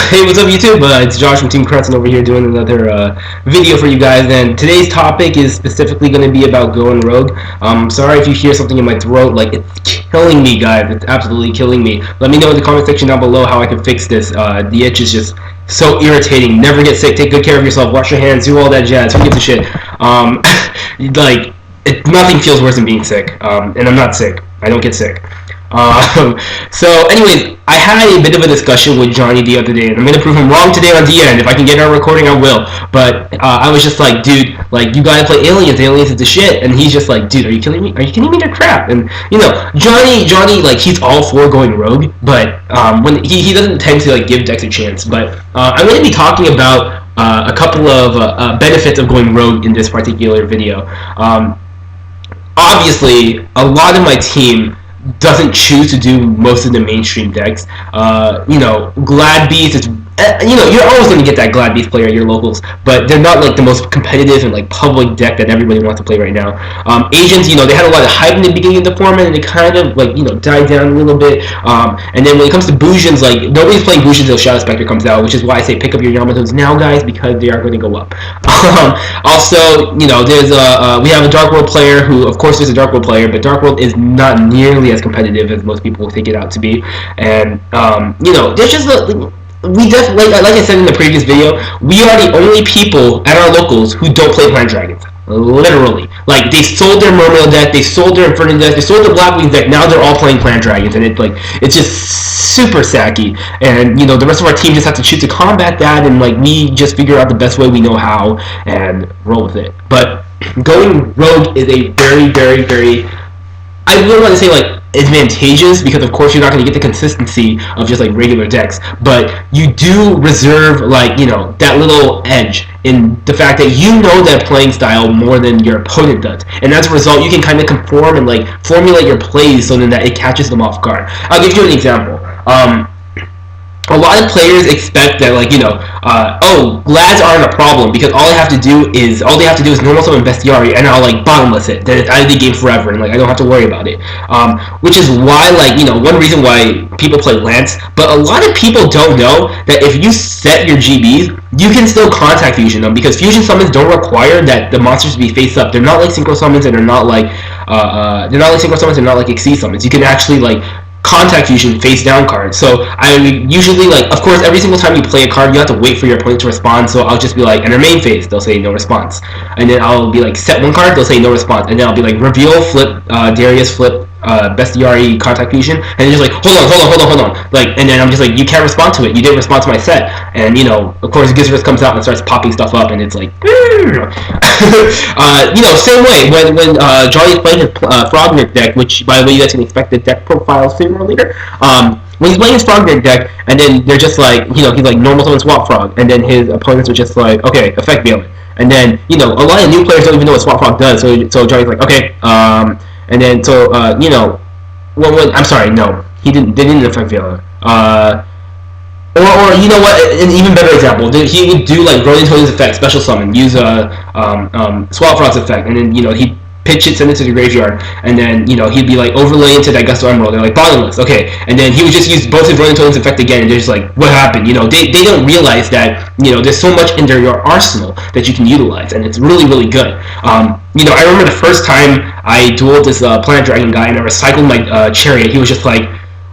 Hey, what's up YouTube? It's Josh from Team Crescent over here doing another video for you guys, and today's topic is specifically going to be about going rogue. Sorry if you hear something in my throat, like it's killing me, guys. It's absolutely killing me. Let me know in the comment section down below how I can fix this. The itch is just so irritating. Never get sick. Take good care of yourself. Wash your hands. Do all that jazz. Who gives a shit? Nothing feels worse than being sick, and I'm not sick. I don't get sick. So anyways, I had a bit of a discussion with Johnny the other day, and I'm going to prove him wrong today on the end. If I can get our recording, I will. But I was just like, dude, like, you gotta play Aliens. Aliens is the shit. And he's just like, dude, are you kidding me? Are you kidding me? They're crap. And, you know, Johnny, like, he's all for going rogue, but when he doesn't tend to, like, give decks a chance. But I'm going to be talking about a couple of benefits of going rogue in this particular video. Obviously, a lot of my team doesn't choose to do most of the mainstream decks. You know, Glad Beast is, you know, you're always going to get that Glad Beast player at your locals, but they're not like the most competitive and like public deck that everybody wants to play right now. Agents, you know, they had a lot of hype in the beginning of the format, and it kind of like, you know, died down a little bit. And then when it comes to Bujins, like, nobody's playing Bujins until Shadow Spectre comes out, which is why I say pick up your Yamatos now, guys, because they are going to go up. Also, you know, there's we have a Dark World player who, of course, there's a Dark World player, but Dark World is not nearly as competitive as most people take it out to be. And you know, there's just we definitely, like I said in the previous video, we are the only people at our locals who don't play Plant Dragons. Literally. Like, they sold their Mermail deck, they sold their Inferno deck, they sold their Black Wings deck, now they're all playing Plant Dragons, and it's just super sacky. And, you know, the rest of our team just have to choose to combat that, and, like, we just figure out the best way we know how, and roll with it. But going rogue is a very, very, very, I wouldn't want to say, like, advantageous, because of course you're not going to get the consistency of just like regular decks, but you do reserve, like, you know, that little edge in the fact that you know their playing style more than your opponent does, and as a result you can kind of conform and like formulate your plays so that it catches them off guard. I'll give you an example. A lot of players expect that, like, you know, oh, Glads aren't a problem because all they have to do is normal summon Bestiari and I'll like bottomless it. Then it's out of the game forever, and like I don't have to worry about it. Which is why, like, you know, one reason why people play Lance. But a lot of people don't know that if you set your GBs, you can still contact fusion them, because fusion summons don't require that the monsters to be face up. They're not like synchro summons, and they're not like Xyz summons. You can actually like contact fusion face down cards. So I usually, like, of course, every single time you play a card, you have to wait for your opponent to respond. So I'll just be like, enter main phase, they'll say no response, and then I'll be like, set one card, they'll say no response, and then I'll be like, reveal, flip, Darius, flip, Bestiari, contact fusion, and then just like, hold on, like, and then I'm just like, you can't respond to it, you didn't respond to my set. And, you know, of course Gizzard comes out and starts popping stuff up, and it's like you know, same way when Johnny's playing his Frognick deck, which, by the way, you guys can expect the deck profile sooner or later. When he's playing his Frognick deck, and then they're just like, you know, he's like normal summon Swap Frog, and then his opponents are just like, okay, effect Veiling. And then, you know, a lot of new players don't even know what Swap Frog does, so Johnny's like, okay, and then, so, you know, I'm sorry, no, they didn't affect Veiling. Or you know what? An even better example. He would do like Rolling Toad's effect, special summon, use Swap Frog's effect, and then, you know, he'd pitch it, send it to the graveyard, and then, you know, he'd be like overlay into that Gusto Emerald. They're like bottomless, okay, and then he would just use both his Rolling Toad's effect again, and they're just like, what happened? You know, they don't realize that, you know, there's so much in your arsenal that you can utilize, and it's really, really good. You know, I remember the first time I dueled this Planet Dragon guy, and I recycled my Chariot. He was just like,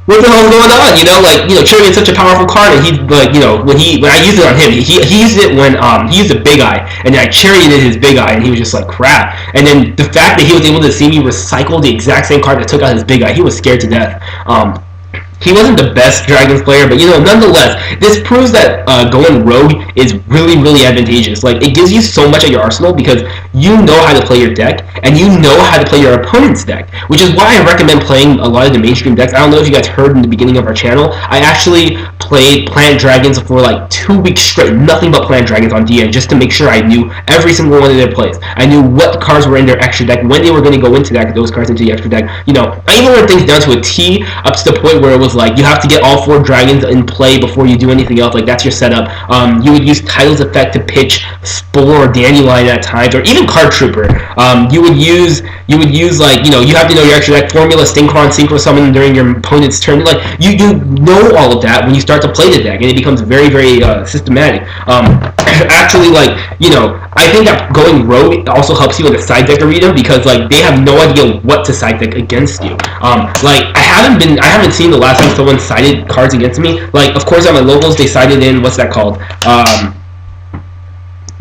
what the hell is going on? You know, like, you know, Chariot's such a powerful card, and he, like, you know, when I used it on him, he used it when he used a Big Eye, and then I Charioted his Big Eye, and he was just like, crap. And then the fact that he was able to see me recycle the exact same card that took out his Big Eye, he was scared to death. He wasn't the best Dragons player, but, you know, nonetheless, this proves that going rogue is really, really advantageous. Like, it gives you so much at your arsenal because you know how to play your deck, and you know how to play your opponent's deck, which is why I recommend playing a lot of the mainstream decks. I don't know if you guys heard in the beginning of our channel, I actually played Plant Dragons for like 2 weeks straight, nothing but Plant Dragons on DN, just to make sure I knew every single one of their plays. I knew what cards were in their extra deck, when they were going to go into those cards into the extra deck. You know, I even wrote things down to a T, up to the point where it was like, you have to get all 4 dragons in play before you do anything else. Like, that's your setup. You would use Title's effect to pitch Spore or Dandelion at times, or even even Card Trooper. You would use like, you have to know your extra deck formula, Synchron, Synchro Summon during your opponent's turn. Like you know all of that when you start to play the deck, and it becomes very very systematic. Actually, like, I think that going rogue also helps you in the side deck arena, because like they have no idea what to side deck against you. Like I haven't seen the last time someone sided cards against me. Like, of course, on my locals they sided in, what's that called?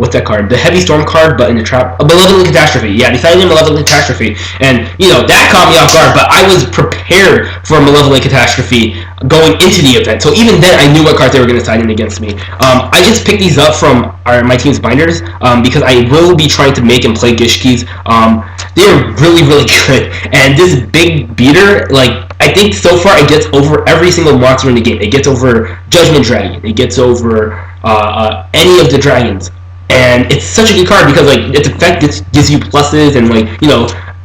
What's that card? The Heavy Storm card, but in the trap. A Malevolent Catastrophe. Yeah, they sided in Malevolent Catastrophe. And, that caught me off guard, but I was prepared for a Malevolent Catastrophe going into the event. So even then, I knew what cards they were going to side in against me. I just picked these up from my team's binders, because I will be trying to make and play Gishkis. They're really, really good. And this big beater, like, I think so far it gets over every single monster in the game. It gets over Judgment Dragon. It gets over any of the dragons. And it's such a good card because like its effect gives you pluses, and like,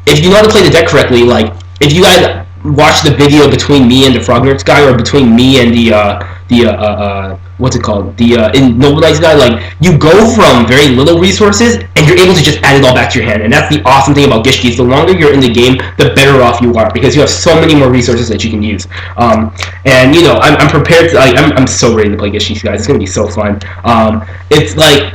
if you know how to play the deck correctly, like if you guys watch the video between me and the Frog Nerds guy, or between me and the what's it called, the Noble Knights guy, like you go from very little resources and you're able to just add it all back to your hand. And that's the awesome thing about Gishkis. The longer you're in the game, the better off you are, because you have so many more resources that you can use. And I'm prepared to, like, I'm so ready to play Gishkis, guys. It's gonna be so fun. It's like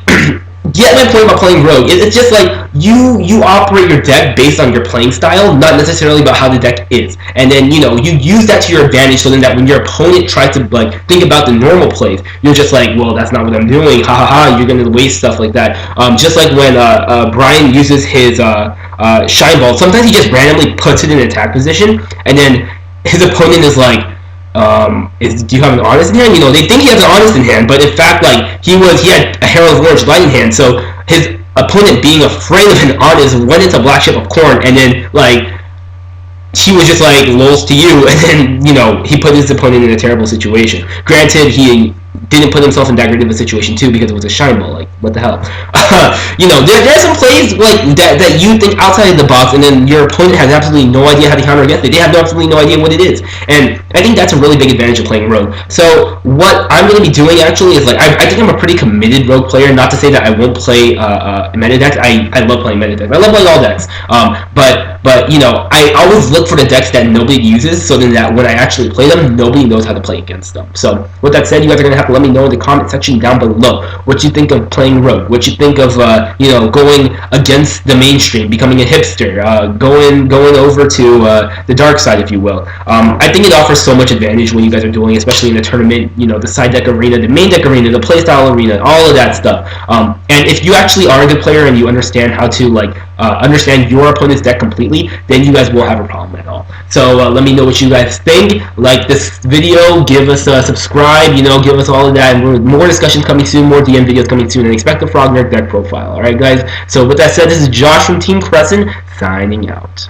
get my point about playing rogue. It's just like you operate your deck based on your playing style, not necessarily about how the deck is. And then you use that to your advantage, so then that when your opponent tries to like think about the normal plays, you're just like, well, that's not what I'm doing. Ha ha ha! You're gonna waste stuff like that. Just like when Brian uses his Shine Ball, sometimes he just randomly puts it in attack position, and then his opponent is like, do you have an Honest in hand? They think he has an Honest in hand, but in fact, like, he had a Herald of Orange Light in hand, so his opponent, being afraid of an Honest, went into Black Ship of Corn, and then, like, he was just like, lols to you, and then, he put his opponent in a terrible situation. Granted, he didn't put himself in that great of a situation too, because it was a Shine Ball. Like, what the hell? There's some plays like that you think outside of the box, and then your opponent has absolutely no idea how to counter against it. They have absolutely no idea what it is, and I think that's a really big advantage of playing rogue. So what I'm going to be doing actually is, like, I think I'm a pretty committed rogue player. Not to say that I won't play meta decks. I love playing meta decks. I love playing all decks. But I always look for the decks that nobody uses, so then that when I actually play them, nobody knows how to play against them. So with that said, you guys are going to have to let me know in the comment section down below what you think of playing rogue, what you think of going against the mainstream, becoming a hipster, going over to the dark side, if you will. I think it offers so much advantage when you guys are doing, especially in a tournament, the side deck arena, the main deck arena, the playstyle arena, all of that stuff. And if you actually are a good player and you understand how to understand your opponent's deck completely, then you guys won't have a problem at all. So let me know what you guys think. Like this video, give us a subscribe, give us all of that, and more discussions coming soon, more DM videos coming soon, and expect the Frog Nerd deck profile. Alright guys, so with that said, this is Josh from Team Crescent, signing out.